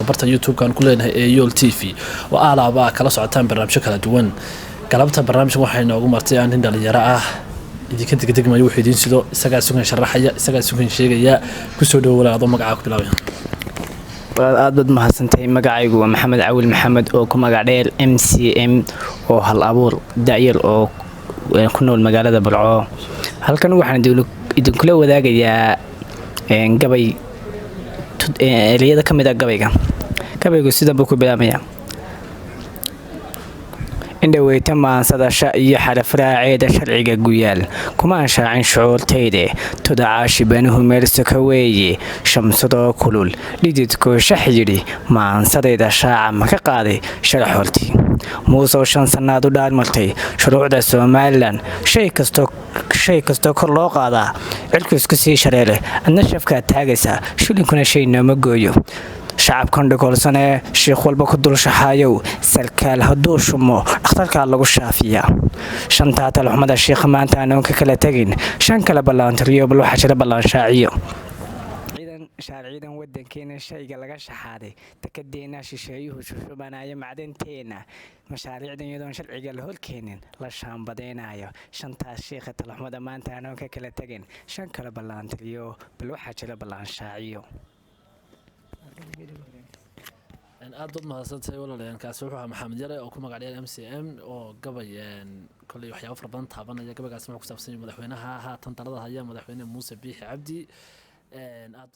barta YouTube-kan ku leenahay ee Yool TV oo alaaba kala socotaan barnaamijyo kala duwan galabta barnaamijka waxay noogu martay aan nin dhalinyaro ah idinka degdegmayo wuxuu idin sido isaga sugan sharaxaya isaga sugan sheegaya ku soo dhaw walaalo magaca ku bilaabay aad bad mahadsantahay magacaygu waa Maxamed Awil Maxamed oo ku magac dheer MCM oo hal abuur daayir oo ku nool magaalada Burco halkan waxaan idinkula wadaagayaa gabay ereyada kamid ah gabaygu sida buu ku bilaabaya indhaweyta maansadasha iyo xaraf raaceeda sharciga guyaal kuma anshaacin shucuurtayde tudacaashi banuhu meelso ka weeye shamsadoo kulul dhididkoo shax yidhi maansadayda shaaca ma ka qaaday sharax hortii muusoo 5 sannaad u dhaarmartay shuruucda Somaliland shay kastoo kor loo qaadaa cilku isku sii shareele adna shafkaa taagaysa shilinkuna shay nooma gooyo shacabkan dhagolsane sheekh walba ku dul shaxayow sarkaal hadduu shumo dhakhtarka lagu shaafiyaa shanta talxumada sheekh maanta aan ka kala tagin shan kala ballaantiriyo bal waxa jira ballaanshaciyo ciidan wadankeena shayga laga shaxaaday takadeena shisheeyuhu shubanaya macdanteena mashaariicdan iyadoon sharciga la horkeenin la shaambadeenayo shantaas sheekh talxumada maanta aan ka kala tagin shan kala ballaantiriyo bal waxa jira ballaanshaciyo aad u mahadsantahay walaalyaal kaas wuxuu ahaa Maxamed Yare oo ku magac dheer MCM oo gabay kulli waxyaabo fara badan taabanaya gabaygaas wuxuu ku saabsan yahay madaxweynaha haatan talada haya madaxweyne Muuse Biixi Cabdi aad